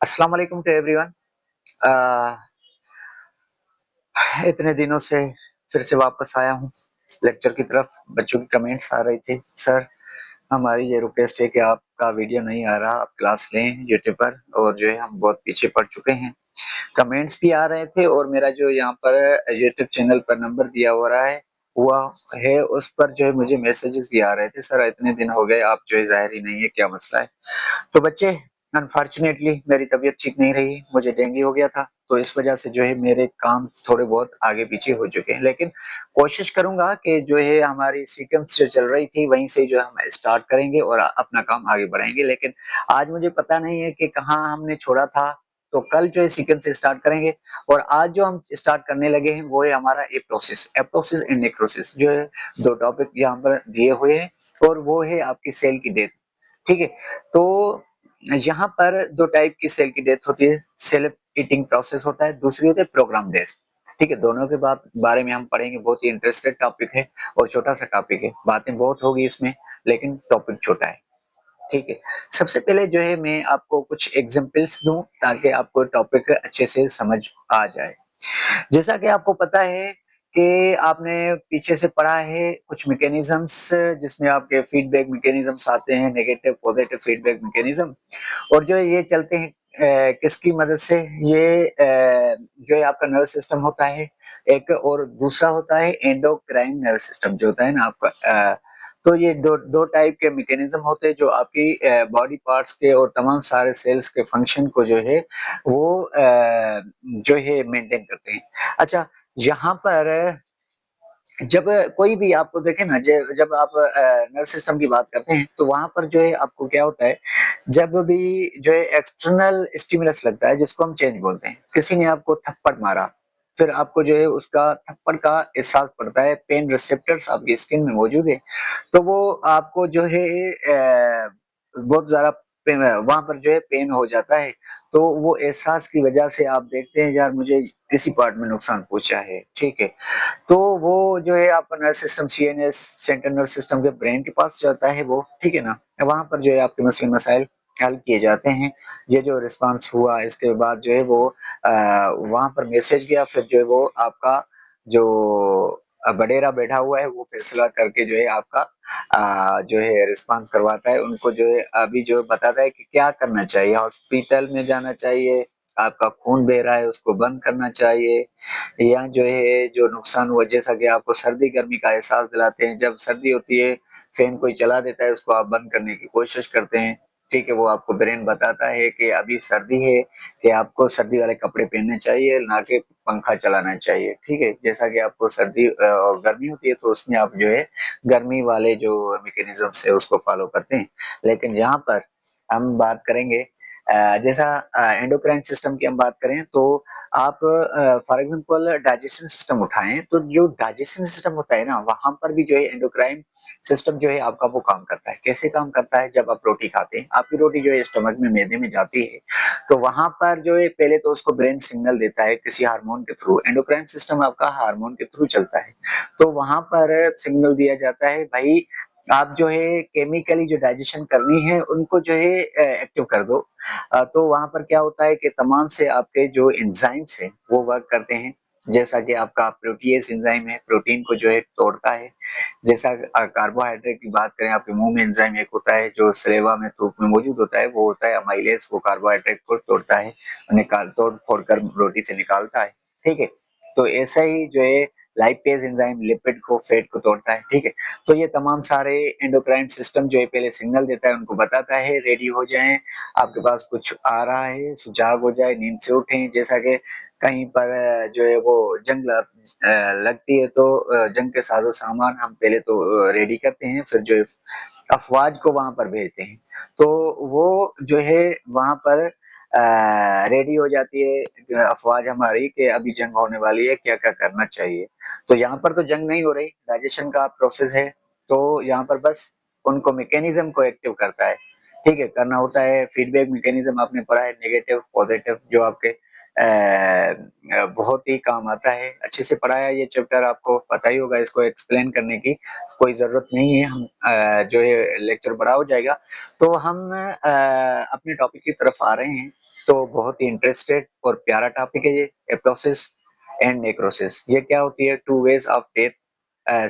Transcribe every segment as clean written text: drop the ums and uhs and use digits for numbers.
अस्सलाम वालेकुम to everyone. इतने दिनों से फिर से वापस आया हूँ लेक्चर की तरफ। बच्चों की कमेंट्स आ रही थी, सर हमारी ये रिक्वेस्ट है कि आपका वीडियो नहीं आ रहा, आप क्लास लें यूट्यूब पर, और जो है हम बहुत पीछे पड़ चुके हैं। कमेंट्स भी आ रहे थे और मेरा जो यहाँ पर यूट्यूब चैनल पर नंबर दिया हुआ है उस पर जो है मुझे मैसेजेस भी आ रहे थे, सर इतने दिन हो गए आप जो है ज़ाहिर ही नहीं है, क्या मसला है। तो बच्चे, अनफॉर्चुनेटली मेरी तबीयत ठीक नहीं रही, मुझे डेंगू हो गया था, तो इस वजह से जो है मेरे काम थोड़े बहुत आगे पीछे हो चुके हैं, लेकिन कोशिश करूंगा कि जो है हमारी सीक्वेंस जो चल रही थी वहीं से जो हम स्टार्ट करेंगे और अपना काम आगे बढ़ाएंगे। लेकिन आज मुझे पता नहीं है कि कहाँ हमने छोड़ा था, तो कल जो है सीक्वेंस से स्टार्ट करेंगे। और आज जो हम स्टार्ट करने लगे हैं वो है हमारा एप्टोसिस एंड नेक्रोसिस, जो है दो टॉपिक यहाँ पर दिए हुए हैं, और वो है आपकी सेल की डेथ। ठीक है, तो यहाँ पर दो टाइप की सेल की डेथ होती है, सेल्फ ईटिंग प्रोसेस होता है, दूसरी होती है प्रोग्राम डेथ। ठीक है, दोनों के बारे में हम पढ़ेंगे, बहुत ही इंटरेस्टेड टॉपिक है और छोटा सा टॉपिक है, बातें बहुत होगी इसमें लेकिन टॉपिक छोटा है। ठीक है, सबसे पहले जो है मैं आपको कुछ एग्जांपल्स दूं ताकि आपको टॉपिक अच्छे से समझ आ जाए। जैसा कि आपको पता है कि आपने पीछे से पढ़ा है कुछ मैकेनिज्म्स, जिसमें आपके फीडबैक मैकेनिज्म्स आते हैं, नेगेटिव पॉजिटिव फीडबैक मैकेनिज्म, और जो ये चलते हैं किसकी मदद से, ये जो है आपका नर्वस सिस्टम होता है एक, और दूसरा होता है एंडोक्राइन नर्वस सिस्टम जो होता है ना आपका। तो ये दो दो टाइप के मैकेनिज्म होते हैं जो आपकी बॉडी पार्ट्स के और तमाम सारे सेल्स के फंक्शन को जो है वो जो है मेंटेन करते हैं। अच्छा, यहाँ पर जब कोई भी आपको देखे ना, जब आप नर्वस सिस्टम की बात करते हैं तो वहां पर जो है आपको क्या होता है, जब भी जो है एक्सटर्नल स्टिमुलस लगता है जिसको हम चेंज बोलते हैं, किसी ने आपको थप्पड़ मारा, फिर आपको जो है उसका थप्पड़ का एहसास पड़ता है, पेन रिसेप्टर्स आपकी स्किन में मौजूद है, तो वो आपको जो है बहुत ज़्यादा वहाँ पर जो है पेन हो जाता है। तो वो एहसास की वजह से आप देखते हैं यार मुझे किसी पार्ट में नुकसान पहुंचा है। ठीक है, तो वो जो है आपका nervous system CNS, central nervous system के ब्रेन के पास जाता है वो, ठीक है ना, वहां पर जो है आपके मसले मसाइल हल किए जाते हैं। ये जो रिस्पांस हुआ इसके बाद जो है वो वहां पर मैसेज गया, फिर जो है वो आपका जो बडेरा बैठा हुआ है वो फैसला करके जो है आपका जो है रिस्पांस करवाता है, उनको जो है अभी जो बताता है कि क्या करना चाहिए, हॉस्पिटल में जाना चाहिए, आपका खून बह रहा है उसको बंद करना चाहिए, या जो है जो नुकसान हुआ, जैसा कि आपको सर्दी गर्मी का एहसास दिलाते हैं, जब सर्दी होती है फैन कोई चला देता है उसको आप बंद करने की कोशिश करते हैं। ठीक है, वो आपको ब्रेन बताता है कि अभी सर्दी है, कि आपको सर्दी वाले कपड़े पहनने चाहिए, ना कि पंखा चलाना चाहिए। ठीक है, जैसा कि आपको सर्दी और गर्मी होती है तो उसमें आप जो है गर्मी वाले जो मैकेनिज्म है उसको फॉलो करते हैं। लेकिन यहाँ पर हम बात करेंगे जैसा एंडोक्राइन सिस्टम की हम बात करें तो आप फॉर एग्जांपल डाइजेशन सिस्टम उठाएं, तो जो डाइजेशन सिस्टम होता है ना वहां पर भी जो है एंडोक्राइन सिस्टम जो है आपका वो काम करता है। कैसे काम करता है, जब आप रोटी खाते हैं आपकी रोटी जो है स्टमक में मैदे में जाती है, तो वहां पर जो है पहले तो उसको ब्रेन सिग्नल देता है किसी हार्मोन के थ्रू, एंडोक्राइन सिस्टम आपका हार्मोन के थ्रू चलता है, तो वहां पर सिग्नल दिया जाता है भाई आप जो है केमिकली जो डाइजेशन करनी है उनको जो है एक्टिव कर दो। तो वहां पर क्या होता है कि तमाम से आपके जो एंजाइम्स हैं वो वर्क करते हैं, जैसा कि आपका प्रोटीएस एंजाइम है प्रोटीन को जो है तोड़ता है, जैसा कार्बोहाइड्रेट की बात करें आपके मुंह में एंजाइम एक होता है जो सलेवा में धूप में मौजूद होता है, वो होता है अमाइलेज, वो कार्बोहाइड्रेट को तोड़ता है, तोड़ फोड़ कर रोटी से निकालता है। ठीक है, तो ऐसा ही जो है लाइपेज एंजाइम लिपिड को फैट को तोड़ता है। ठीक है, तो ये तमाम सारे एंडोक्राइन सिस्टम जो है पहले सिग्नल देता है, उनको बताता है रेडी हो जाएं, आपके पास कुछ आ रहा है, सुजाग हो जाए, नींद से उठें, जैसा कि कहीं पर जो है वो लगती है तो जंग के साजो सामान हम पहले तो रेडी करते हैं, फिर जो है अफवाज को वहां पर भेजते हैं, तो वो जो है वहां पर रेडी हो जाती है अफवाज हमारी कि अभी जंग होने वाली है, क्या क्या करना चाहिए। तो यहाँ पर तो जंग नहीं हो रही, डाइजेशन का प्रोसेस है, तो यहाँ पर बस उनको मैकेनिज्म को एक्टिव करता है। ठीक है, करना होता है फीडबैक मैकेनिज्म, आपने पढ़ा है नेगेटिव पॉजिटिव, जो आपके बहुत ही काम आता है। अच्छे से पढ़ाया ये चैप्टर, आपको पता ही होगा, इसको एक्सप्लेन करने की कोई ज़रूरत नहीं है। हम जो है लेक्चर बड़ा हो जाएगा। तो हम अपने टॉपिक की तरफ आ रहे हैं। तो बहुत ही इंटरेस्टेड और प्यारा टॉपिक है ये, एपोप्टोसिस एंड नेक्रोसिस। ये क्या होती है? Two ways of death,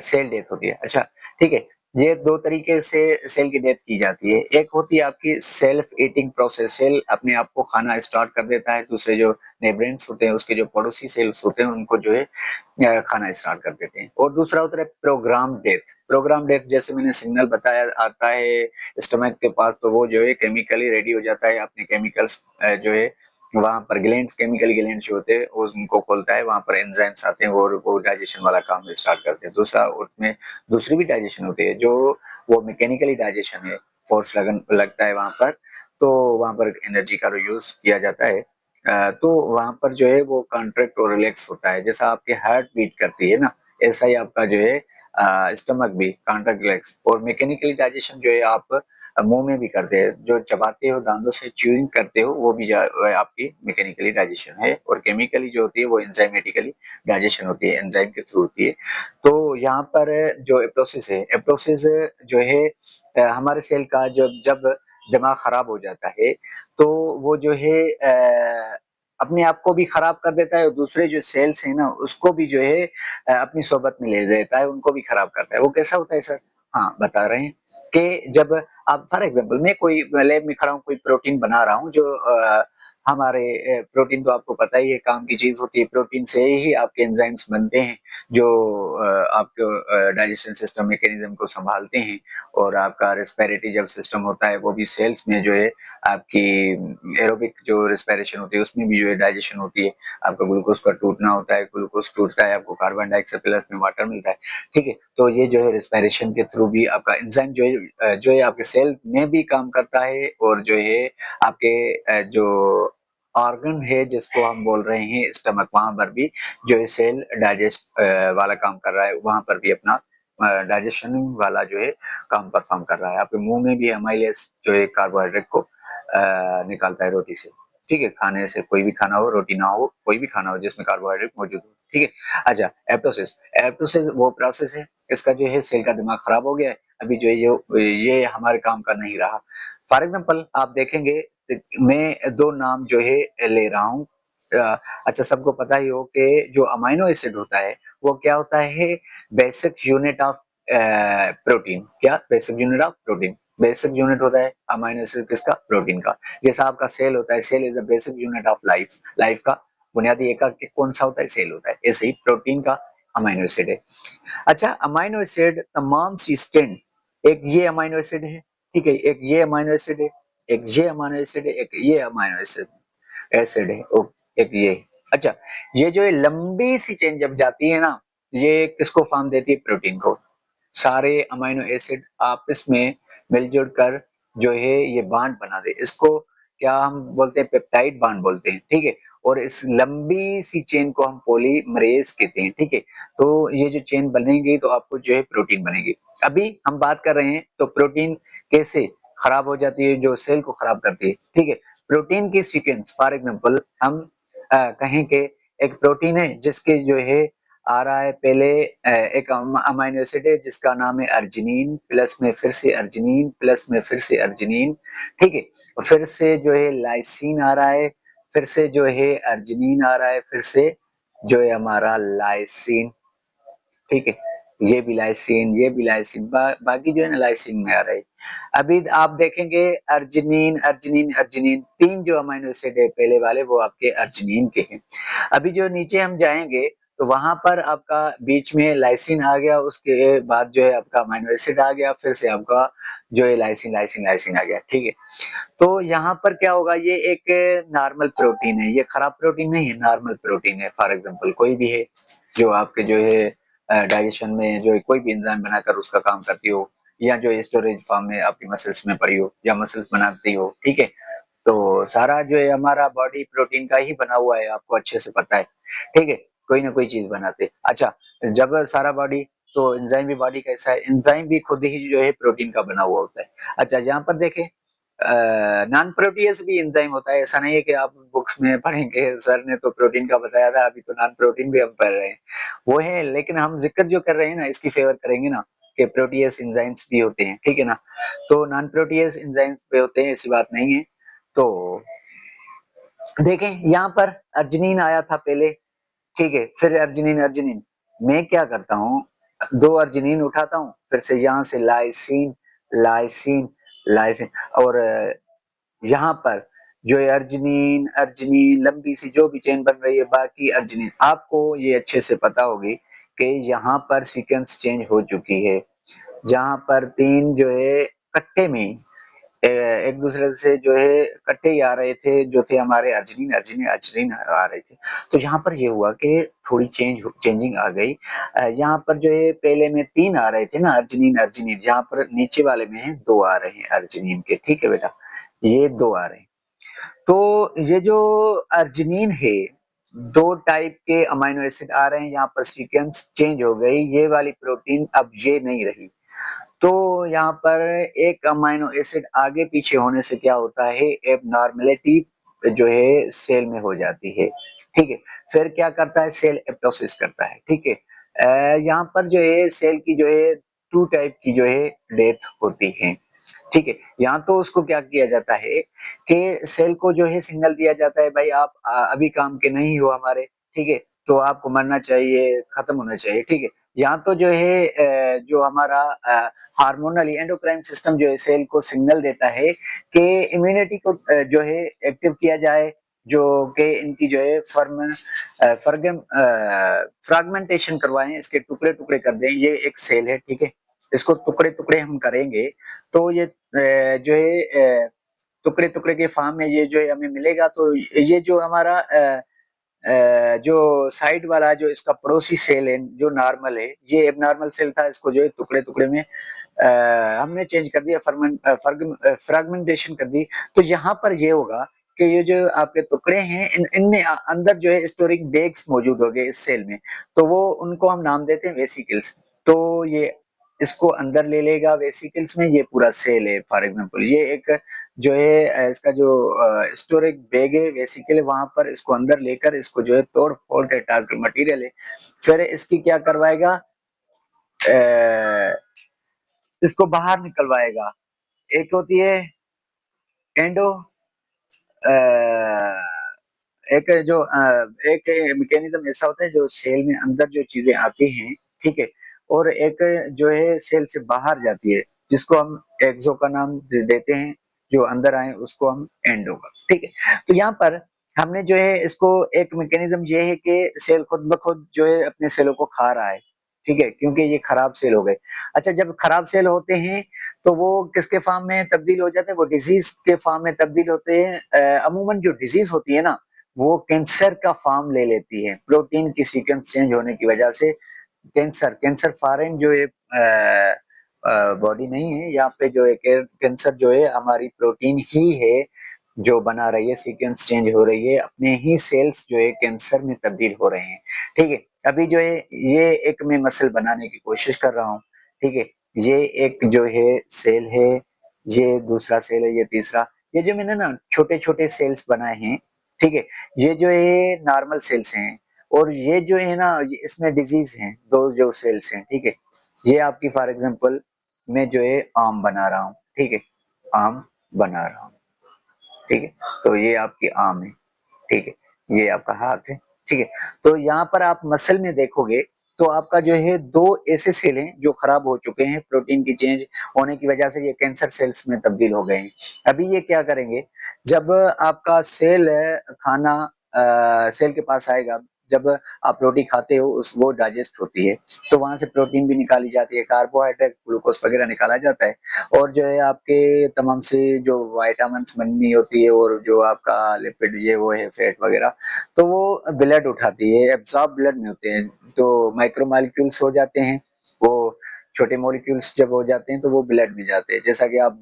cell death होती है। अच्छा, ठीक है। ये दो तरीके से सेल की डेथ की जाती है। एक होती है आपकी सेल्फ ईटिंग प्रोसेस, सेल अपने आप को खाना स्टार्ट कर देता है। दूसरे जो नेब्रेन्स होते हैं, उसके जो पड़ोसी सेल्स होते हैं, उनको जो है खाना स्टार्ट कर देते हैं। और दूसरा होता है प्रोग्राम डेथ। प्रोग्राम डेथ जैसे मैंने सिग्नल बताया, आता है स्टमक के पास, तो वो जो है केमिकली रेडी हो जाता है। अपने केमिकल्स जो है वहां पर ग्लैंड, केमिकल ग्लैंड जो होते हैं उनको खोलता है। वहां पर एंजाइम्स आते हैं और वो डाइजेशन वाला काम स्टार्ट करते हैं। दूसरा, उसमें दूसरी भी डाइजेशन होती है, जो वो मैकेनिकली डाइजेशन है। फोर्स लगता है वहां पर, तो वहां पर एनर्जी का यूज किया जाता है। तो वहां पर जो है वो कॉन्ट्रैक्ट और रिलैक्स होता है। जैसा आपकी हार्ट बीट करती है ना, ऐसा ही आपका जो है स्टमक भी कॉन्ट्रैक्ट रिलैक्स। और मैकेनिकली डाइजेशन जो है आप मुंह में भी करते हैं, जो चबाते हो, दांतों से च्यूइंग करते हो, वो भी आपकी मैकेनिकली डाइजेशन है। और केमिकली जो होती है वो एंजाइमेटिकली डाइजेशन होती है, एंजाइम के थ्रू होती है। तो यहाँ पर जो एप्टोसिस है, एप्टोसिस जो है हमारे सेल का जब दिमाग खराब हो जाता है, तो वो जो है अपने आप को भी खराब कर देता है, और दूसरे जो सेल्स है ना, उसको भी जो है अपनी सोबत में ले लेता है, उनको भी खराब करता है। वो कैसा होता है सर? हाँ, बता रहे हैं कि जब आप फॉर एग्जाम्पल, मैं कोई लैब में खड़ा हूँ, कोई प्रोटीन बना रहा हूँ, जो हमारे प्रोटीन तो आपको पता ही है काम की चीज होती है। प्रोटीन से ही आपके एंजाइम्स बनते हैं, जो आपके डाइजेशन सिस्टम मैकेनिज्म को संभालते हैं। और आपका रेस्पिरेटरी जब सिस्टम होता है, वो भी सेल्स में जो है आपकी एरोबिक जो रेस्पिरेशन होती है, उसमें भी जो है डाइजेशन होती है। आपका ग्लूकोज का टूटना होता है, ग्लूकोज टूटता है, आपको कार्बन डाइऑक्साइड प्लस में वाटर मिलता है। ठीक है, तो ये जो है रेस्पिरेशन के थ्रू भी आपका एंजाइम जो है आपके सेल में भी काम करता है। और जो है आपके जो ऑर्गन है जिसको हम बोल रहे हैं स्टमक, वहां पर भी जो है सेल डाइजेस्ट वाला काम कर रहा है, वहां पर भी अपना डाइजेशन वाला जो है काम परफॉर्म कर रहा है। आपके मुंह में भी एमाइलेस जो है कार्बोहाइड्रेट को निकालता है रोटी से। ठीक है, खाने से, कोई भी खाना हो, रोटी ना हो, कोई भी खाना हो जिसमें कार्बोहाइड्रेट मौजूद हो। ठीक है। अच्छा, एप्टोसिस, एप्टोसिस वो प्रोसेस है, इसका जो है सेल का दिमाग खराब हो गया है, अभी जो है ये हमारे काम का नहीं रहा। फॉर एग्जाम्पल आप देखेंगे, मैं दो नाम जो है ले रहा हूँ। अच्छा, सबको पता ही हो कि जो अमाइनो एसिड होता है, वो क्या होता है? Basic unit of protein. क्या? Basic unit of protein. Basic unit होता है अमाइनो एसिड किसका? प्रोटीन का। जैसा आपका सेल होता है, cell is the basic unit of life. Life का बुनियादी एकक कौन सा होता है? सेल होता है। ऐसे ही प्रोटीन का अमाइनो एसिड है। अच्छा, अमाइनो एसिड तमाम सिस्टेम, एक ये अमाइनो एसिड है, ठीक है, एक ये अमाइनो एसिड है, एक ये अमाइनो एसिड है, एक ये अमाइनो एसिड एसिड है, एक ये। अच्छा, ये जो है लंबी सी चेन जब जाती है ना, ये किसको फॉर्म देती है? प्रोटीन को। सारे अमाइनो एसिड आपस में मिलजुल कर जो है ये बांड बना दे, इसको क्या हम बोलते हैं? पेप्टाइड बांड बोलते हैं। ठीक है, और इस लंबी सी चेन को हम पॉलीमरेज कहते हैं। ठीक है, तो ये जो चेन बनेगी तो आपको जो है प्रोटीन बनेगी। अभी हम बात कर रहे हैं तो प्रोटीन कैसे खराब हो जाती है, जो सेल को खराब करती है। ठीक है, प्रोटीन की सीक्वेंस, फॉर एग्जांपल हम कहें कि एक प्रोटीन है जिसके जो है आ रहा है पहले एक अमाइनो एसिड है जिसका नाम है अर्जिनिन, प्लस में फिर से अर्जिनिन, प्लस में फिर से अर्जिनिन। ठीक है, फिर से जो है लाइसिन आ रहा है, फिर से जो है अर्जिनिन आ रहा है, फिर से जो है हमारा लाइसिन। ठीक है, ये भी लाइसिन, ये भी लाइसिन, बाकी जो है ना लाइसिन में आ रहा है। अभी आप देखेंगे अर्जिनिन अर्जिनिन अर्जिनिन, तीन जो अमाइनो एसिड है पहले वाले, वो आपके अर्जिनिन के हैं। अभी जो नीचे हम जाएंगे तो वहां पर आपका बीच में लाइसिन आ गया, उसके बाद जो है आपका अमाइनो एसिड आ गया, फिर से आपका जो है लाइसिन लाइसिन लाइसिन आ गया। ठीक है, तो यहाँ पर क्या होगा? ये एक नॉर्मल प्रोटीन है, ये खराब प्रोटीन नहीं है, नॉर्मल प्रोटीन है। फॉर एग्जांपल कोई भी है जो आपके जो है डाइजेशन में जो है कोई भी एंजाइम बनाकर उसका काम करती हो, या जो स्टोरेज फॉर्म में आपकी मसल्स में पड़ी हो, या मसल्स बनाती हो। ठीक है, तो सारा जो है हमारा बॉडी प्रोटीन का ही बना हुआ है, आपको अच्छे से पता है। ठीक है, कोई ना कोई चीज बनाते। अच्छा, जब सारा बॉडी, तो एंजाइम भी बॉडी का हिस्सा है, एंजाइम भी खुद ही जो है प्रोटीन का बना हुआ होता है। अच्छा, यहाँ पर देखें नॉन प्रोटीयस भी एंजाइम होता है। ऐसा नहीं है कि आप बुक्स में पढ़ेंगे सर ने तो प्रोटीन का बताया था, अभी तो नॉन प्रोटीन भी हम पढ़ रहे हैं, वो है। लेकिन हम जिक्र जो कर रहे हैं ना इसकी फेवर करेंगे ना कि प्रोटीयस एंजाइम्स भी होते हैं, ठीक है ना। तो नॉन प्रोटीयस एंजाइम्स भी होते हैं, ऐसी बात नहीं है। तो देखें यहाँ पर अर्जिनिन आया था पहले, ठीक है, फिर अर्जिनिन अर्जिनिन, मैं क्या करता हूँ, दो अर्जिनिन उठाता हूँ, फिर से यहाँ से लाइसिन लाइसिन लाइसिन, और यहाँ पर जो है अर्जिनिन अर्जिनिन लंबी सी जो भी चेन बन रही है, बाकी अर्जिनिन। आपको ये अच्छे से पता होगी कि यहाँ पर सीक्वेंस चेंज हो चुकी है, जहाँ पर तीन जो है कट्टे में एक दूसरे से जो है कट्टे ही आ रहे थे, जो थे हमारे अर्जिनिन अर्जिनिन अर्जिनिन आ रहे थे। तो यहाँ पर ये हुआ कि थोड़ी चेंजिंग आ गई। यहाँ पर जो है पहले में तीन आ रहे थे ना अर्जिनिन अर्जिनिन, यहाँ पर नीचे वाले में है दो आ रहे हैं अर्जिनिन के, ठीक है बेटा, ये दो आ रहे हैं। तो ये जो अर्जिनिन है, दो टाइप के अमाइनो एसिड आ रहे हैं, यहाँ पर सीक्वेंस चेंज हो गई, ये वाली प्रोटीन अब ये नहीं रही। तो यहाँ पर एक अमाइनो एसिड आगे पीछे होने से क्या होता है, एबनॉर्मेलिटी जो है सेल में हो जाती है, ठीक है। फिर क्या करता है, सेल एप्टोसिस करता है, ठीक है। यहाँ पर जो है सेल की जो है टू टाइप की जो है डेथ होती है, ठीक है। यहाँ तो उसको क्या किया जाता है कि सेल को जो है सिग्नल दिया जाता है, भाई आप अभी काम के नहीं हो हमारे, ठीक है, तो आपको मरना चाहिए, खत्म होना चाहिए, ठीक है। यहाँ तो जो है जो हमारा हार्मोनल एंडोक्राइन सिस्टम जो है सेल को सिग्नल देता है कि इम्यूनिटी को जो है एक्टिव किया जाए, जो कि इनकी जो है फ्रैगमेंटेशन करवाएं, इसके टुकड़े टुकड़े कर दें। ये एक सेल है, ठीक है, इसको टुकड़े टुकड़े हम करेंगे तो ये जो है टुकड़े टुकड़े के फॉर्म में ये जो है हमें मिलेगा। तो ये जो हमारा जो साइड वाला जो इसका पड़ोसी सेल है जो नॉर्मल है, ये एबनॉर्मल सेल था, इसको जो है टुकड़े टुकड़े में हमने चेंज कर दिया, फ्रेगमेंटेशन कर दी। तो यहाँ पर ये होगा कि ये जो आपके टुकड़े हैं इनमें अंदर जो है स्टोरिंग बैग्स मौजूद हो गए इस सेल में, तो वो उनको हम नाम देते हैं वेसिकल्स। तो ये इसको अंदर ले लेगा वेसिकल्स में, ये पूरा सेल है फॉर एग्जांपल, ये एक जो है इसका जो स्टोरेज बैग है वेसिकल है, वहां पर इसको अंदर लेकर इसको जो है तोड़ फोड़ कर टास्क मटेरियल है, फिर इसकी क्या करवाएगा, इसको बाहर निकलवाएगा। एक होती है एंडो, एक जो एक मैकेनिज्म ऐसा होता है जो सेल में अंदर जो चीजें आती हैं, ठीक है, और एक जो है सेल से बाहर जाती है, जिसको हम एक्सो का नाम देते हैं, जो अंदर आए उसको हम एंडो का, ठीक है। तो यहाँ पर हमने जो है इसको एक मैकेनिज्म ये है कि सेल खुद ब खुद जो है अपने सेलों को खा रहा है, ठीक है, क्योंकि ये खराब सेल हो गए। अच्छा, जब खराब सेल होते हैं तो वो किसके फॉर्म में तब्दील हो जाते हैं, वो डिजीज के फॉर्म में तब्दील होते हैं। अमूमन जो डिजीज होती है ना वो कैंसर का फॉर्म ले लेती है, प्रोटीन की सीक्वेंस चेंज होने की वजह से। कैंसर कैंसर फॉरेन जो है बॉडी नहीं है, यहाँ पे जो है कैंसर जो है हमारी प्रोटीन ही है जो बना रही है, सीक्वेंस चेंज हो रही है, अपने ही सेल्स जो है कैंसर में तब्दील हो रहे हैं, ठीक है। अभी जो है ये एक मैं मसल बनाने की कोशिश कर रहा हूँ, ठीक है, ये एक जो है सेल है, ये दूसरा सेल है, ये तीसरा, ये जो मैंने ना छोटे छोटे सेल्स बनाए हैं, ठीक है, ये जो है नॉर्मल सेल्स हैं, और ये जो है ना इसमें डिजीज हैं, दो जो सेल्स हैं, ठीक है। ये आपकी फॉर एग्जांपल मैं जो है आम बना रहा हूँ, ठीक है, आम बना रहा हूँ, ठीक है, तो ये आपकी आम है, ठीक है, ये आपका हाथ है, ठीक है। तो यहाँ पर आप मसल में देखोगे तो आपका जो है दो ऐसे सेल हैं जो खराब हो चुके हैं, प्रोटीन की चेंज होने की वजह से ये कैंसर सेल्स में तब्दील हो गए हैं। अभी ये क्या करेंगे, जब आपका सेल खाना सेल के पास आएगा, जब आप रोटी खाते हो उस वो डाइजेस्ट होती है, तो वहां से प्रोटीन भी निकाली जाती है, कार्बोहाइड्रेट ग्लूकोज वगैरह निकाला जाता है, और जो है आपके तमाम से जो वाइटामिन्स बननी होती है और जो आपका लिपिड ये वो है फैट वगैरह, तो वो ब्लड उठाती है, एब्जॉर्ब ब्लड में होते हैं, तो माइक्रो मॉलिक्यूल्स हो जाते हैं, वो छोटे मॉलिक्यूल्स जब हो जाते हैं तो वो ब्लड में जाते हैं। जैसा कि आप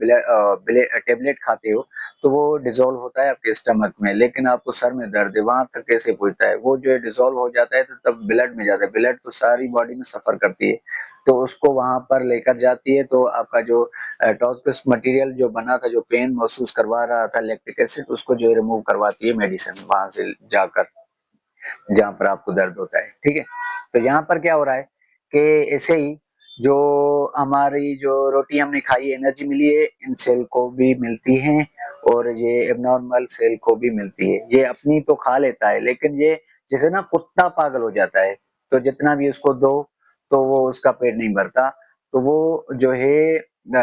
टेबलेट खाते हो तो वो डिसॉल्व होता है आपके स्टमक में, लेकिन आपको सर में दर्द है वहां तक कैसे पहुंचता है, वो जो है डिसॉल्व हो जाता है तो तब ब्लड में जाता है। ब्लड तो सारी बॉडी में सफर करती है, तो उसको वहां पर लेकर जाती है, तो आपका जो टॉक्सिक मटेरियल जो बना था, जो पेन महसूस करवा रहा था लैक्टिक एसिड, उसको जो है रिमूव करवाती है मेडिसिन वहां से जाकर, जहाँ पर आपको दर्द होता है। ठीक है, तो यहाँ पर क्या हो रहा है कि ऐसे ही जो हमारी जो रोटी हमने खाई एनर्जी मिली है, इन सेल को भी मिलती है और ये एबनॉर्मल सेल को भी मिलती है। ये अपनी तो खा लेता है, लेकिन ये जैसे ना कुत्ता पागल हो जाता है, तो जितना भी उसको दो तो वो उसका पेट नहीं भरता, तो वो जो है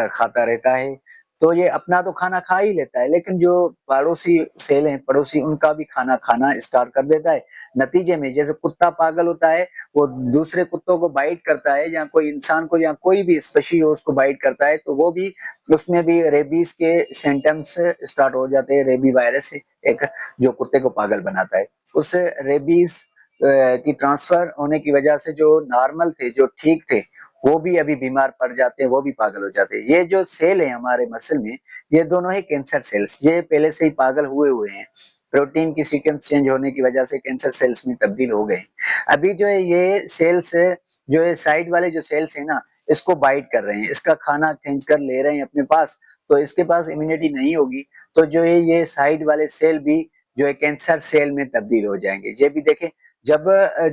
खाता रहता है। तो ये अपना तो खाना खा ही लेता है, लेकिन जो पड़ोसी सेल हैं, पड़ोसी, उनका भी खाना खाना स्टार्ट कर देता है। नतीजे में जैसे कुत्ता पागल होता है, वो दूसरे कुत्तों को बाइट करता है, या कोई इंसान को या कोई भी स्पीशी हो उसको बाइट करता है, तो वो भी उसमें भी रेबीज के सिम्टम्स स्टार्ट हो जाते हैं। रेबी वायरस है एक, जो कुत्ते को पागल बनाता है। उस रेबीज की ट्रांसफर होने की वजह से जो नॉर्मल थे, जो ठीक थे, वो भी अभी बीमार पड़ जाते हैं, वो भी पागल हो जाते हैं। ये जो सेल है हमारे मसल में, ये दोनों ही कैंसर सेल्स, ये पहले से ही पागल हुए हुए हैं। प्रोटीन की सीक्वेंस चेंज होने की वजह से कैंसर सेल्स में तब्दील हो गए। अभी जो है ये सेल्स, जो है साइड वाले जो सेल्स है ना, इसको बाइट कर रहे हैं, इसका खाना खींच कर ले रहे हैं अपने पास, तो इसके पास इम्यूनिटी नहीं होगी, तो जो है ये साइड वाले सेल भी जो है कैंसर सेल में तब्दील हो जाएंगे। ये भी देखें, जब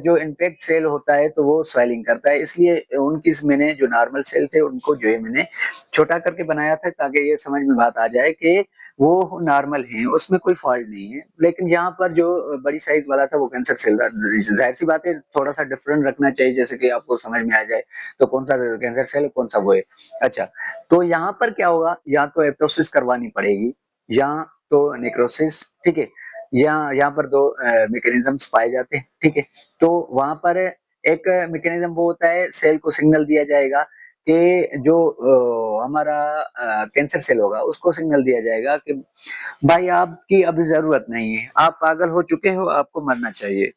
जो इन्फेक्ट सेल होता है तो वो स्वेलिंग करता है, इसलिए उनकी मैंने जो नॉर्मल सेल थे उनको जो है मैंने छोटा करके बनाया था, ताकि ये समझ में बात आ जाए कि वो नॉर्मल है, उसमें कोई फॉल्ट नहीं है। लेकिन यहाँ पर जो बड़ी साइज वाला था वो कैंसर सेल था। जाहिर सी बात है थोड़ा सा डिफरेंट रखना चाहिए, जैसे कि आपको समझ में आ जाए तो कौन सा कैंसर सेल कौन सा वो है। अच्छा, तो यहाँ पर क्या होगा, या तो एप्टोसिस करवानी पड़ेगी या तो नेक्रोसिस। ठीक है, यहाँ पर दो मैकेनिज्म्स पाए जाते हैं। ठीक है, तो वहां पर एक मैकेनिज्म वो होता है, सेल को सिग्नल दिया जाएगा कि जो हमारा कैंसर सेल होगा उसको सिग्नल दिया जाएगा कि भाई आपकी अभी जरूरत नहीं है, आप पागल हो चुके हो, आपको मरना चाहिए।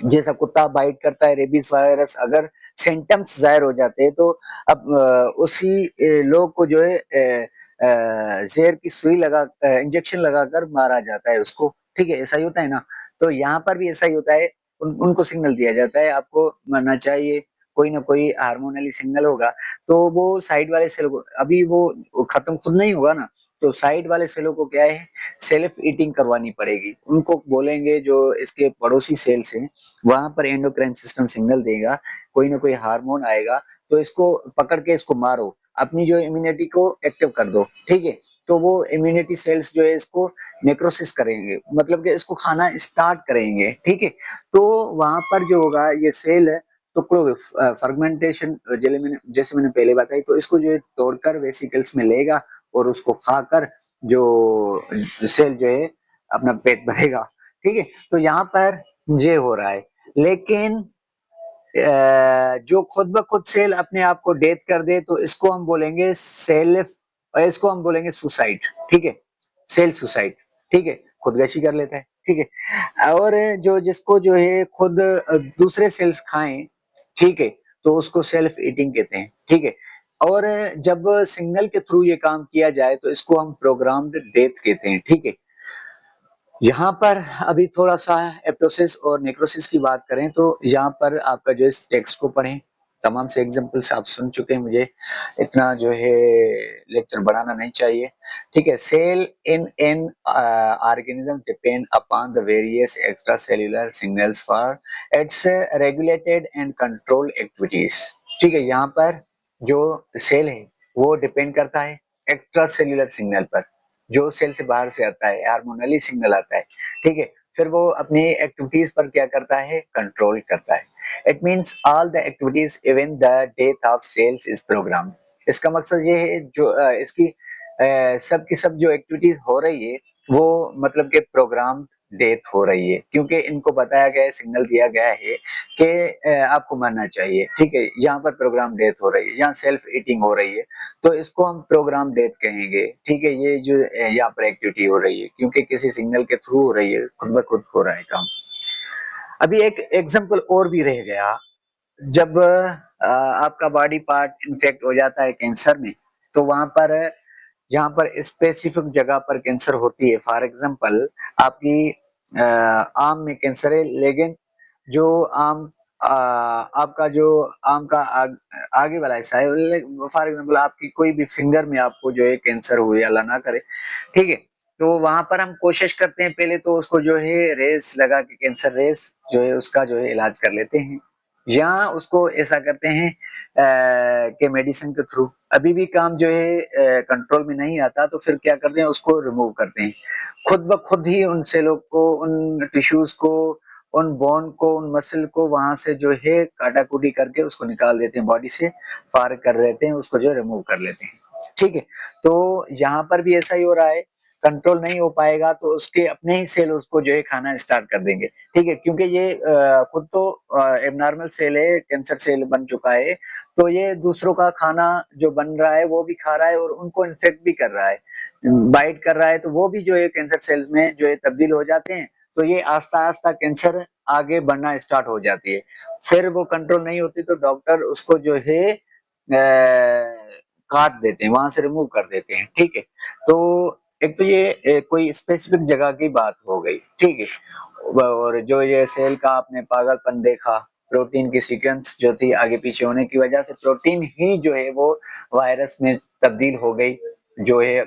जैसा कुत्ता बाइट करता है, रेबीज वायरस अगर सिम्टम्स जाहिर हो जाते हैं, तो अब उसी लोग को जो है जहर की सुई लगा, इंजेक्शन लगाकर मारा जाता है उसको। ठीक है, ऐसा ही होता है ना। तो यहाँ पर भी ऐसा ही होता है, उनको सिग्नल दिया जाता है आपको मरना चाहिए, कोई ना कोई हार्मोनली सिग्नल होगा। तो वो साइड वाले सेल को, अभी वो खत्म खुद नहीं होगा ना, तो साइड वाले सेलों को क्या है, सेल्फ ईटिंग करवानी पड़ेगी। उनको बोलेंगे जो इसके पड़ोसी सेल्स हैं, वहां पर एंडोक्राइन सिस्टम सिग्नल देगा, कोई ना कोई हार्मोन आएगा, तो इसको पकड़ के इसको मारो, अपनी जो इम्यूनिटी को एक्टिव कर दो। ठीक है, तो वो इम्यूनिटी सेल्स जो है इसको नेक्रोसिस करेंगे, मतलब कि इसको खाना स्टार्ट करेंगे। ठीक है, तो वहां पर जो होगा ये सेल है, तो फर्मेंटेशन जैसे मैंने पहले बताई, तो इसको जो है तोड़कर वेसिकल्स में लेगा और उसको खाकर जो सेल जो है अपना पेट भरेगा। ठीक है, तो यहाँ पर ये हो रहा है। लेकिन जो खुद ब खुद सेल अपने आप को डेथ कर दे, तो इसको हम बोलेंगे सेल्फ, इसको हम बोलेंगे सुसाइड। ठीक है, सेल सुसाइड। ठीक है, खुदकशी कर लेता है। ठीक है, और जो जिसको जो है खुद दूसरे सेल्स खाएं, ठीक है, तो उसको सेल्फ ईटिंग कहते हैं। ठीक है, और जब सिग्नल के थ्रू ये काम किया जाए तो इसको हम प्रोग्राम्ड डेथ कहते हैं। ठीक है, यहाँ पर अभी थोड़ा सा एप्टोसिस और नेक्रोसिस की बात करें, तो यहाँ पर आपका जो इस टेक्स्ट को पढ़ें, तमाम से एग्जांपल्स आप सुन चुके हैं, मुझे इतना जो है लेक्चर बढ़ाना नहीं चाहिए। ठीक है, cell in an organism depend upon the various extracellular signals for its regulated and control activities. ठीक है, यहाँ पर जो सेल है वो डिपेंड करता है एक्स्ट्रा सेल्यूलर सिग्नल पर, जो सेल से बाहर से आता है, हार्मोनली सिग्नल आता है। ठीक है, फिर वो अपनी एक्टिविटीज पर क्या करता है, कंट्रोल करता है। It means all the activities even the death of cells is program. इसका मकसद ये है जो इसकी सब की सब जो एक्टिविटीज हो रही है वो मतलब के प्रोग्राम डेथ हो रही है, क्योंकि इनको बताया गया है, सिग्नल दिया गया है कि आपको मरना चाहिए। ठीक है, यहाँ पर प्रोग्राम डेथ हो रही है, यहाँ सेल्फ ईटिंग हो रही है, तो इसको हम प्रोग्राम डेथ कहेंगे। ठीक है, ये जो यहाँ पर एक्टिविटी हो रही है क्योंकि किसी सिग्नल के थ्रू हो रही है, खुद ब खुद हो रहा है काम। अभी एक एग्जांपल और भी रह गया जब आपका बॉडी पार्ट इन्फेक्ट हो जाता है कैंसर में, तो वहां पर जहाँ पर स्पेसिफिक जगह पर कैंसर होती है, फॉर एग्जांपल आपकी आम में कैंसर है, लेकिन जो आम आपका जो आम का आगे वाला हिस्सा है, फॉर एग्जांपल आपकी कोई भी फिंगर में आपको जो है कैंसर हो या अल्लाह ना करे, ठीक है, तो वहां पर हम कोशिश करते हैं पहले तो उसको जो है रेस लगा के, कैंसर रेस जो है उसका जो है इलाज कर लेते हैं, या उसको ऐसा करते हैं कि मेडिसिन के थ्रू अभी भी काम जो है कंट्रोल में नहीं आता, तो फिर क्या करते हैं, उसको रिमूव करते हैं खुद ब खुद ही, उन सेलों को, उन टिश्यूज को, उन बोन को, उन मसल को वहां से जो है काटा कुटी करके उसको निकाल देते हैं, बॉडी से फार कर लेते हैं, उसको जो रिमूव कर लेते हैं, ठीक है। तो यहाँ पर भी ऐसा ही हो रहा है, कंट्रोल नहीं हो पाएगा तो उसके अपने ही सेल उसको जो है खाना स्टार्ट कर देंगे, ठीक है, क्योंकि ये खुद तो एबनॉर्मल सेल है, कैंसर सेल बन चुका है, तो ये दूसरों का खाना जो बन रहा है वो भी खा रहा है और उनको इन्फेक्ट भी कर रहा है, बाइट कर रहा है, तो वो भी जो है कैंसर सेल्स में जो है तब्दील हो जाते हैं, तो ये आस्ता आस्ता कैंसर आगे बढ़ना स्टार्ट हो जाती है, फिर वो कंट्रोल नहीं होती तो डॉक्टर उसको जो है काट देते हैं, वहां से रिमूव कर देते हैं, ठीक है। तो एक तो ये कोई स्पेसिफिक जगह की बात हो गई, ठीक है, और जो ये सेल का आपने पागलपन देखा, प्रोटीन की सीक्वेंस जो थी आगे पीछे होने की वजह से प्रोटीन ही जो है वो वायरस में तब्दील हो गई, जो है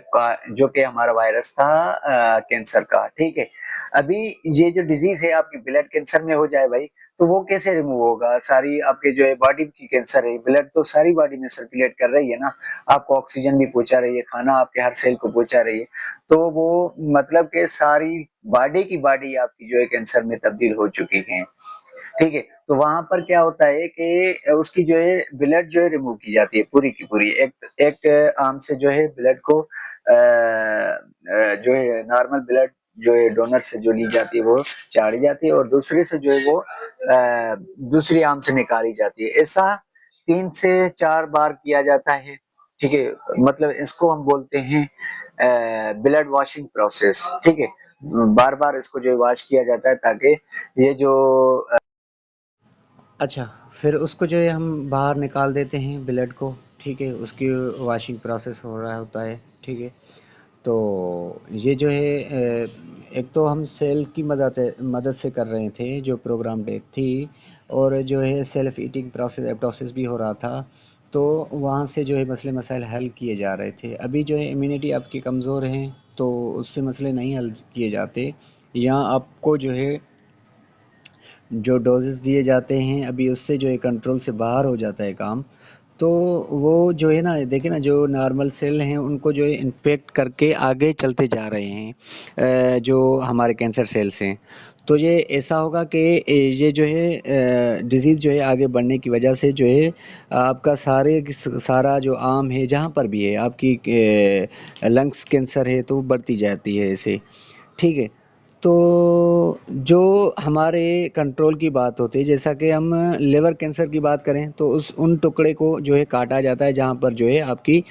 जो कि हमारा वायरस था कैंसर का, ठीक है। अभी ये जो डिजीज है आपकी ब्लड कैंसर में हो जाए भाई, तो वो कैसे रिमूव होगा, सारी आपके जो है बॉडी की कैंसर है, ब्लड तो सारी बॉडी में सर्कुलेट कर रही है ना, आपको ऑक्सीजन भी पहुंचा रही है, खाना आपके हर सेल को पहुंचा रही है, तो वो मतलब के सारी बॉडी की बॉडी आपकी जो है कैंसर में तब्दील हो चुकी है, ठीक है। तो वहां पर क्या होता है कि उसकी जो है ब्लड जो है रिमूव की जाती है पूरी की पूरी, एक एक आर्म से जो है ब्लड को जो है नॉर्मल ब्लड जो है डोनर से जो ली जाती है वो चाड़ी जाती है, और दूसरे से जो है वो दूसरी आर्म से निकाली जाती है, ऐसा 3 से 4 बार किया जाता है, ठीक है। मतलब इसको हम बोलते हैं ब्लड वॉशिंग प्रोसेस, ठीक है, बार बार इसको जो है वॉश किया जाता है ताकि ये जो अच्छा, फिर उसको जो है हम बाहर निकाल देते हैं ब्लड को, ठीक है, उसकी वॉशिंग प्रोसेस हो रहा होता है, ठीक है। तो ये जो है एक तो हम सेल की मदद से कर रहे थे जो प्रोग्राम डेट थी, और जो है सेल्फ ईटिंग प्रोसेस एप्टोसिस भी हो रहा था, तो वहाँ से जो है मसले मसाइल हल किए जा रहे थे। अभी जो है इम्यूनिटी आपकी कमज़ोर है, तो उससे मसले नहीं हल किए जाते, या आपको जो है जो डोजेस दिए जाते हैं अभी उससे जो है कंट्रोल से बाहर हो जाता है काम, तो वो जो है ना, देखिए ना, जो नॉर्मल सेल हैं उनको जो है इन्फेक्ट करके आगे चलते जा रहे हैं, जो हमारे कैंसर सेल्स हैं, तो ये ऐसा होगा कि ये जो है डिज़ीज़ जो है आगे बढ़ने की वजह से जो है आपका सारा जो आम है जहाँ पर भी है आपकी लंग्स कैंसर है तो वो बढ़ती जाती है ऐसे, ठीक है। तो जो हमारे कंट्रोल की बात होती है, जैसा कि हम लिवर कैंसर की बात करें तो उस उन टुकड़े को जो है काटा जाता है जहाँ पर जो है आपकी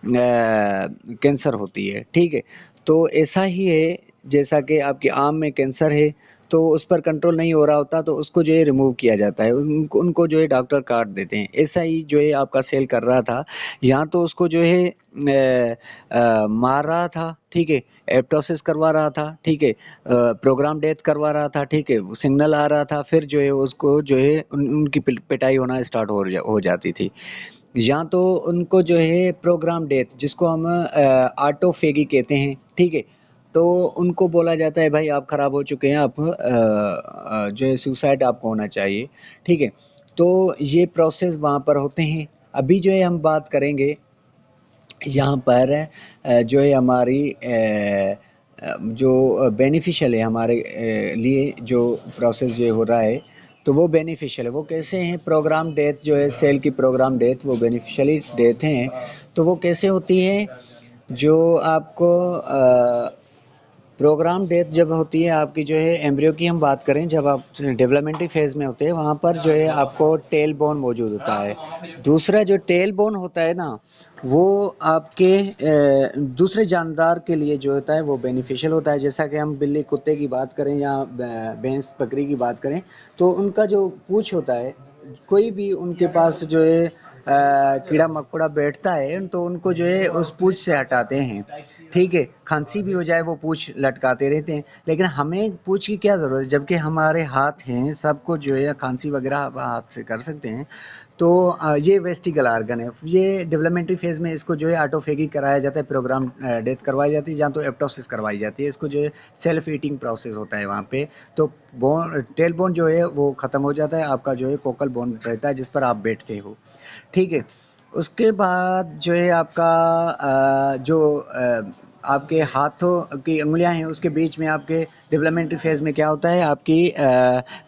कैंसर होती है, ठीक है। तो ऐसा ही है, जैसा कि आपकी आम में कैंसर है तो उस पर कंट्रोल नहीं हो रहा होता तो उसको जो है रिमूव किया जाता है, उनको उनको जो है डॉक्टर काट देते हैं, ऐसा ही जो है आपका सेल कर रहा था, यहाँ तो उसको जो है मार रहा था, ठीक है, एप्टोसिस करवा रहा था, ठीक है, प्रोग्राम डेथ करवा रहा था, ठीक है, वो सिग्नल आ रहा था, फिर जो है उसको जो है उनकी पिटाई होना स्टार्ट हो जाती थी, या तो उनको जो है प्रोग्राम डेथ जिसको हम ऑटोफेगी कहते हैं, ठीक है, तो उनको बोला जाता है भाई आप खराब हो चुके हैं, आप जो है सुसाइड आपको होना चाहिए, ठीक है। तो ये प्रोसेस वहाँ पर होते हैं। अभी जो है हम बात करेंगे यहाँ पर जो है हमारी जो बेनिफिशियल है हमारे लिए, जो प्रोसेस जो हो रहा है तो वो बेनिफिशियल है, वो कैसे हैं, प्रोग्राम डेथ जो है सेल की प्रोग्राम डेथ वो बेनिफिशियली डेथ हैं, तो वो कैसे होती है, जो आपको प्रोग्राम डेथ जब होती है आपकी जो है एम्ब्रियो की हम बात करें, जब आप डेवलपमेंटल फेज में होते हैं वहाँ पर जो है आपको टेल बोन मौजूद होता है, दूसरा जो टेल बोन होता है ना वो आपके दूसरे जानदार के लिए जो होता है वो बेनिफिशियल होता है, जैसा कि हम बिल्ली कुत्ते की बात करें या भैंस बकरी की बात करें, तो उनका जो पूंछ होता है कोई भी उनके पास जो है कीड़ा मकोड़ा बैठता है तो उनको जो है उस पूंछ से हटाते हैं। ठीक है, खांसी भी हो जाए वो पूंछ लटकाते रहते हैं, लेकिन हमें पूंछ की क्या ज़रूरत है जबकि हमारे हाथ हैं, सबको जो है खांसी वगैरह आप हाथ से कर सकते हैं। तो ये वेस्टिगल आर्गन है। ये डेवलपमेंटरी फेज में इसको जो है ऑटोफेगी कराया जाता है, प्रोग्राम डेथ करवाई जाती है, या तो एप्टोसिस करवाई जाती है। इसको जो है सेल्फ ईटिंग प्रोसेस होता है वहाँ पे। तो बोन टेल बोन जो है वो ख़त्म हो जाता है, आपका जो है कोकल बोन रहता है जिस पर आप बैठते हो। ठीक है, उसके बाद जो है आपका आपके हाथों की अंगुलियां हैं उसके बीच में आपके डेवलपमेंटरी फेज में क्या होता है, आपकी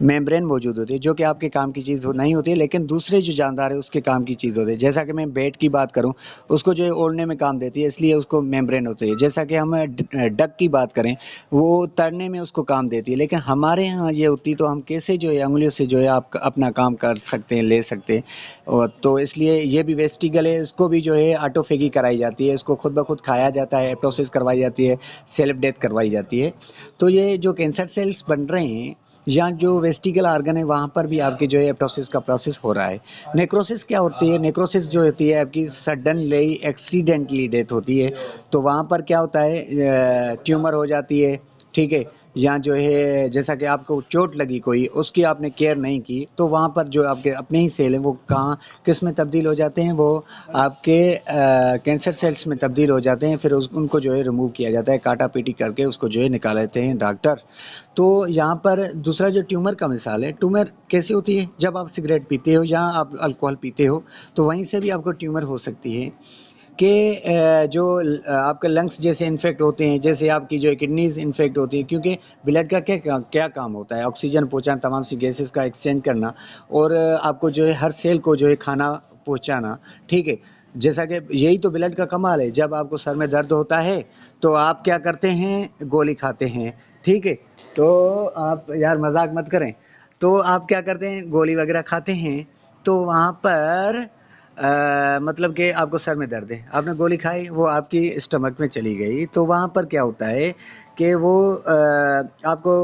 मेम्ब्रेन मौजूद होती है जो कि आपके काम की चीज़ नहीं होती है, लेकिन दूसरे जो जानदार है उसके काम की चीज़ होती है। जैसा कि मैं बेट की बात करूं, उसको जो है ओढ़ने में काम देती है, इसलिए उसको मेम्ब्रेन होती है। जैसा कि हम डक की बात करें, वो तैरने में उसको काम देती है, लेकिन हमारे यहाँ ये होती तो हम कैसे जो है उंगलियों से जो है आप अपना काम कर सकते हैं, ले सकते हैं। तो इसलिए ये भी वेस्टिगल है, इसको भी जो है ऑटोफेगी कराई जाती है, इसको खुद ब खुद खाया जाता है, एप्टोसिस करवाई जाती है, सेल्फ डेथ करवाई जाती है। तो ये जो कैंसर सेल्स बन रहे हैं या जो वेस्टिगल आर्गन है वहाँ पर भी आपकी जो है एप्टोसिस का प्रोसेस हो रहा है। नेक्रोसिस क्या होती है? नेक्रोसिस जो होती है आपकी सडनली एक्सीडेंटली डेथ होती है। तो वहाँ पर क्या होता है, ट्यूमर हो जाती है। ठीक है, या जो है जैसा कि आपको चोट लगी कोई, उसकी आपने केयर नहीं की, तो वहाँ पर जो आपके अपने ही सेल हैं वो कहाँ किस में तब्दील हो जाते हैं, वो आपके कैंसर सेल्स में तब्दील हो जाते हैं। फिर उनको जो है रिमूव किया जाता है, काटा पीटी करके उसको जो है निकाल लेते हैं डॉक्टर। तो यहाँ पर दूसरा जो ट्यूमर का मिसाल है, ट्यूमर कैसी होती है? जब आप सिगरेट पीते हो या आप अल्कोहल पीते हो तो वहीं से भी आपको ट्यूमर हो सकती है। कि जो आपके लंग्स जैसे इन्फेक्ट होते हैं, जैसे आपकी जो किडनीज इन्फेक्ट होती हैं, क्योंकि ब्लड का क्या काम होता है? ऑक्सीजन पहुंचाना, तमाम सी गैसेस का एक्सचेंज करना, और आपको जो है हर सेल को जो है खाना पहुंचाना। ठीक है, जैसा कि यही तो ब्लड का कमाल है। जब आपको सर में दर्द होता है तो आप क्या करते हैं? गोली खाते हैं। ठीक है, तो आप यार मजाक मत करें। तो आप क्या करते हैं? गोली वगैरह खाते हैं। तो वहाँ पर मतलब कि आपको सर में दर्द है, आपने गोली खाई, वो आपकी स्टमक में चली गई, तो वहाँ पर क्या होता है कि वो आपको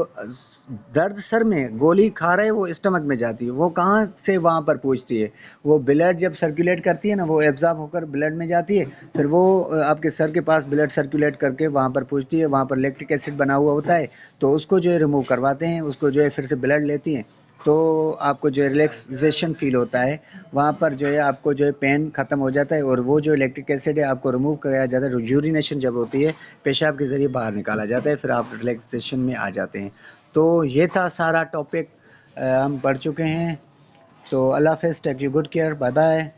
दर्द सर में, गोली खा रहे वो स्टमक में जाती है, वो कहाँ से वहाँ पर पहुँचती है? वो ब्लड जब सर्कुलेट करती है ना, वो एब्जॉर्ब होकर ब्लड में जाती है, फिर वो आपके सर के पास ब्लड सर्कुलेट करके वहाँ पर पहुँचती है, वहाँ पर लैक्टिक एसिड बना हुआ होता है, तो उसको जो है रिमूव करवाते हैं, उसको जो है फिर से ब्लड लेती हैं, तो आपको जो है रिलैक्सेशन फील होता है। वहाँ पर जो है आपको जो है पेन ख़त्म हो जाता है, और वो जो लैक्टिक एसिड है आपको रिमूव कराया जाता है। यूरिनेशन जब होती है, पेशाब के ज़रिए बाहर निकाला जाता है, फिर आप रिलैक्सेशन में आ जाते हैं। तो ये था सारा टॉपिक, हम पढ़ चुके हैं। तो अल्लाह हाफ़िज़, take you good care, bye bye.